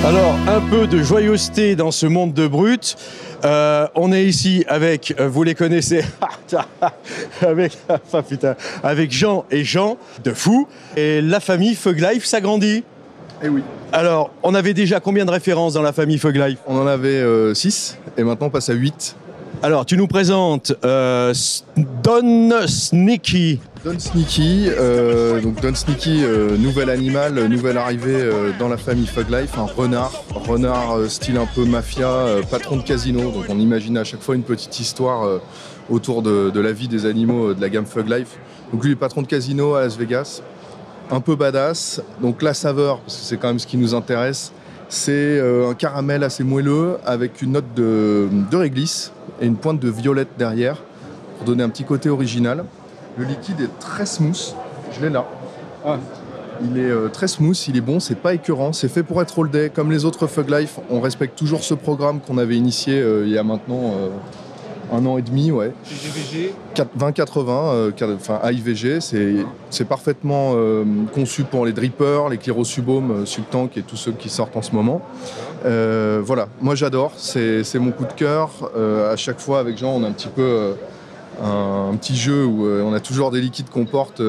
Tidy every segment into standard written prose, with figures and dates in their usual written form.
Alors, un peu de joyeuseté dans ce monde de brut. On est ici avec, vous les connaissez, avec Jean et Jean de Fou. Et la famille Fug Life s'agrandit. Eh oui. Alors, on avait déjà combien de références dans la famille Fug Life? On en avait 6 et maintenant on passe à 8. Alors, tu nous présentes Don Sneaky. Don Sneaky, nouvel animal, nouvelle arrivée dans la famille Fug Life, un renard style un peu mafia, patron de casino. Donc on imagine à chaque fois une petite histoire autour de la vie des animaux de la gamme Fug Life. Donc lui, il est patron de casino à Las Vegas, un peu badass. Donc la saveur, parce que c'est quand même ce qui nous intéresse, c'est un caramel assez moelleux avec une note de réglisse et une pointe de violette derrière pour donner un petit côté original. Le liquide est très smooth, je l'ai là. Il est très smooth, il est bon, c'est pas écœurant, c'est fait pour être all day. Comme les autres Fug Life, on respecte toujours ce programme qu'on avait initié il y a maintenant 1 an et demi. Ouais. IVG 20-80, enfin AIVG, c'est parfaitement conçu pour les drippers, les Chlyrosubome, Subtank et tous ceux qui sortent en ce moment. Voilà, moi j'adore, c'est mon coup de cœur. À chaque fois avec Jean, on a un petit peu un petit jeu où on a toujours des liquides qu'on porte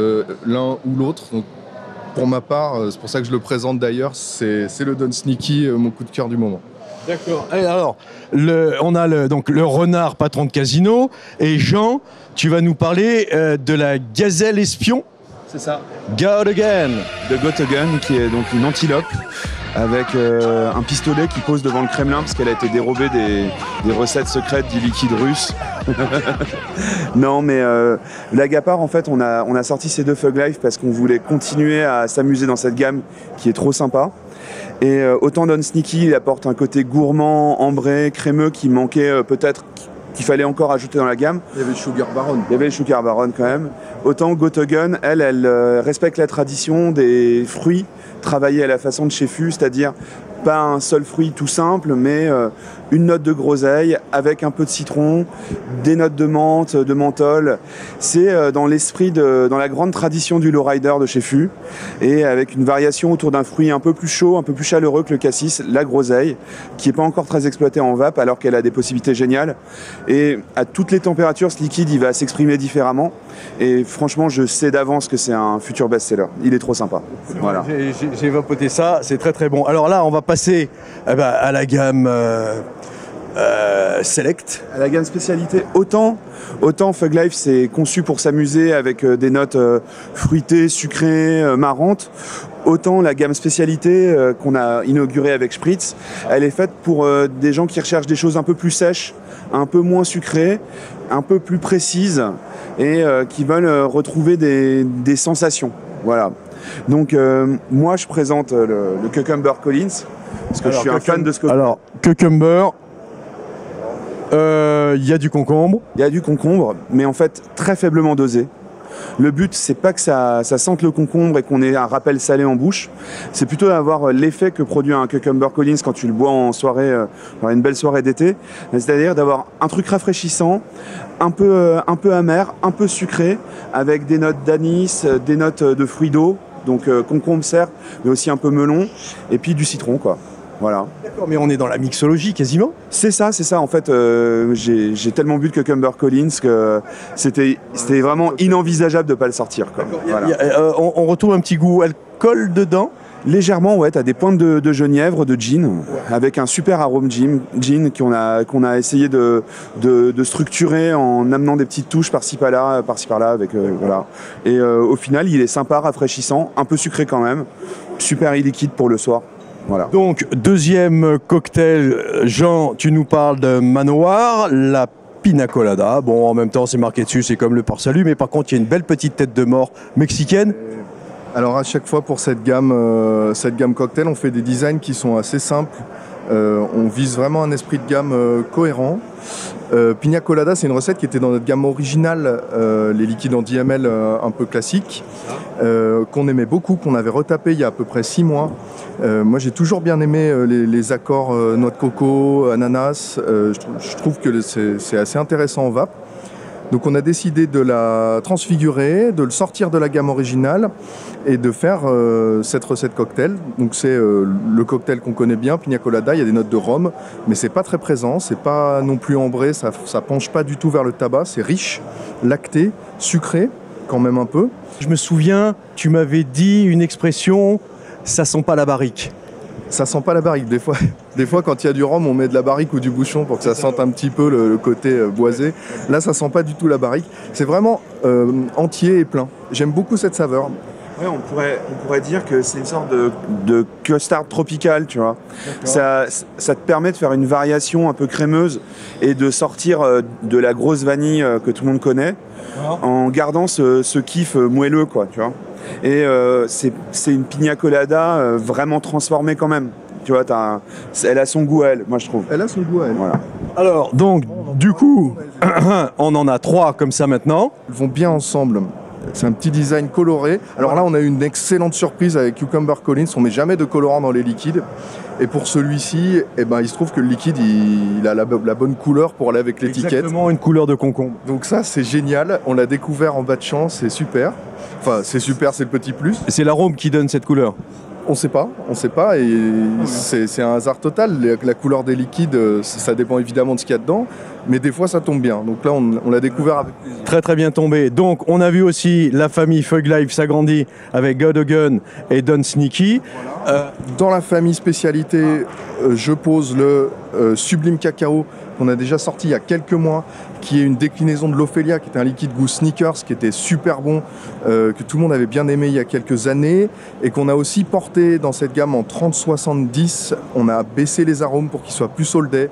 l'un ou l'autre. Donc, pour ma part, c'est pour ça que je le présente d'ailleurs, c'est le Don Sneaky, mon coup de cœur du moment. D'accord. Alors, on a donc le renard patron de casino et Jean, tu vas nous parler de la gazelle espion. C'est ça. Gotogen. De Gotogen, qui est donc une antilope avec un pistolet qui pose devant le Kremlin parce qu'elle a été dérobée des recettes secrètes du liquide russe. Non, mais l'Agapar, en fait, on a sorti ces 2 Fug Life parce qu'on voulait continuer à s'amuser dans cette gamme qui est trop sympa. Et autant Don Sneaky, il apporte un côté gourmand, ambré, crémeux qui manquait peut-être, qu'il fallait encore ajouter dans la gamme. Il y avait le Sugar Baron. Il y avait le Sugar Baron quand même. Autant Gotogen, elle respecte la tradition des fruits travaillés à la façon de chez Fus, c'est-à-dire pas un seul fruit tout simple, mais une note de groseille avec un peu de citron, des notes de menthe, de menthol. C'est dans l'esprit dans la grande tradition du lowrider de chez Fus, et avec une variation autour d'un fruit un peu plus chaud, un peu plus chaleureux que le cassis, la groseille, qui n'est pas encore très exploitée en vape, alors qu'elle a des possibilités géniales. Et à toutes les températures, ce liquide, il va s'exprimer différemment. Et franchement, je sais d'avance que c'est un futur best-seller. Il est trop sympa. Voilà. J'ai vapoté ça, c'est très très bon. Alors là, on va passer à la gamme Select. À la gamme spécialité, autant Fug Life c'est conçu pour s'amuser avec des notes fruitées, sucrées, marrantes. Autant la gamme spécialité qu'on a inaugurée avec Spritz, elle est faite pour des gens qui recherchent des choses un peu plus sèches, un peu moins sucrées, un peu plus précises et qui veulent retrouver des sensations. Voilà. Donc moi je présente le Cucumber Collins parce que je suis un fan de ce que... Alors, Cucumber, il y a du concombre. Il y a du concombre, mais en fait très faiblement dosé. Le but, c'est pas que ça sente le concombre et qu'on ait un rappel salé en bouche. C'est plutôt d'avoir l'effet que produit un Cucumber Collins quand tu le bois en soirée, dans une belle soirée d'été. C'est-à-dire d'avoir un truc rafraîchissant, un peu amer, un peu sucré, avec des notes d'anis, des notes de fruits d'eau, donc concombre certes, mais aussi un peu melon, et puis du citron, quoi. Voilà. D'accord, mais on est dans la mixologie quasiment. C'est ça. En fait, j'ai tellement bu de Cucumber Collins que c'était vraiment inenvisageable de ne pas le sortir, quoi. Voilà. On retrouve un petit goût alcool dedans. Légèrement, ouais, tu as des pointes de genièvre, de gin, avec un super arôme gin qu'on a essayé de structurer en amenant des petites touches par-ci par-là, avec voilà. Et au final, il est sympa, rafraîchissant, un peu sucré quand même, super illiquide pour le soir. Voilà. Donc, deuxième cocktail, Jean, tu nous parles de Manowar, la Pina Colada. Bon, en même temps, c'est marqué dessus, c'est comme le port-salut, mais par contre, il y a une belle petite tête de mort mexicaine. Alors à chaque fois pour cette gamme cocktail, on fait des designs qui sont assez simples. On vise vraiment un esprit de gamme cohérent. Pina Colada, c'est une recette qui était dans notre gamme originale, les liquides en DML un peu classiques, qu'on aimait beaucoup, qu'on avait retapé il y a à peu près 6 mois. Moi j'ai toujours bien aimé les accords noix de coco, ananas. Je trouve que c'est assez intéressant en vape. Donc on a décidé de la transfigurer, de le sortir de la gamme originale et de faire cette recette cocktail. Donc c'est le cocktail qu'on connaît bien, Pina Colada, il y a des notes de rhum, mais c'est pas très présent, c'est pas non plus ambré, ça penche pas du tout vers le tabac, c'est riche, lacté, sucré, quand même un peu. Je me souviens, tu m'avais dit une expression, ça sent pas la barrique. Ça sent pas la barrique. Des fois, quand il y a du rhum, on met de la barrique ou du bouchon pour que ça sente un petit peu le côté boisé. Là, ça sent pas du tout la barrique. C'est vraiment entier et plein. J'aime beaucoup cette saveur. Ouais, on pourrait dire que c'est une sorte de custard tropical, tu vois. Ça te permet de faire une variation un peu crémeuse et de sortir de la grosse vanille que tout le monde connaît, en gardant ce kiff moelleux, quoi, tu vois. Et c'est une pina colada vraiment transformée quand même. Tu vois, elle a son goût à elle, moi je trouve. Elle a son goût à elle. Voilà. Alors, donc, du coup, on en a 3 comme ça maintenant. Ils vont bien ensemble. C'est un petit design coloré. Alors là, on a eu une excellente surprise avec Cucumber Collins. On met jamais de colorant dans les liquides. Et pour celui-ci, eh ben, il se trouve que le liquide, il a la bonne couleur pour aller avec l'étiquette. Exactement, une couleur de concombre. Donc ça, c'est génial. On l'a découvert en bas de champ, c'est super. Enfin, c'est super, c'est le petit plus. C'est l'arôme qui donne cette couleur. On sait pas, et c'est un hasard total. La couleur des liquides, ça dépend évidemment de ce qu'il y a dedans, mais des fois ça tombe bien. Donc là, on l'a découvert avec plaisir. Très très bien tombé. Donc on a vu aussi la famille Fug Life s'agrandir avec God Hogan et Don Sneaky. Voilà. Dans la famille spécialité, je pose le Sublime Cacao qu'on a déjà sorti il y a quelques mois, qui est une déclinaison de l'Ophélia, qui était un liquide goût sneakers, qui était super bon, que tout le monde avait bien aimé il y a quelques années, et qu'on a aussi porté dans cette gamme en 30-70. On a baissé les arômes pour qu'ils soient plus soldés,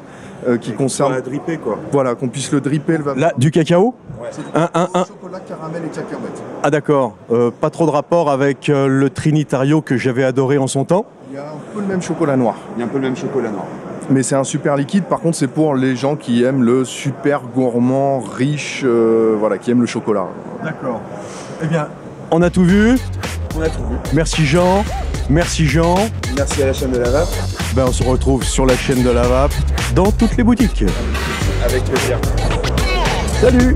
qui concerne... Qu'on dripper, quoi. Voilà, qu'on puisse le dripper. Là, du cacao ? Ouais. Chocolat, caramel et cacahuète. Ah d'accord, pas trop de rapport avec le Trinitario que j'avais adoré en son temps. Il y a un peu le même chocolat noir. Il y a un peu le même chocolat noir. Mais c'est un super liquide, par contre c'est pour les gens qui aiment le super gourmand, riche, voilà, qui aiment le chocolat. D'accord. Eh bien, on a tout vu. On a tout vu. Merci Jean. Merci Jean. Merci à la chaîne de la vape. Ben, on se retrouve sur la chaîne de la vape dans toutes les boutiques. Avec plaisir. Salut.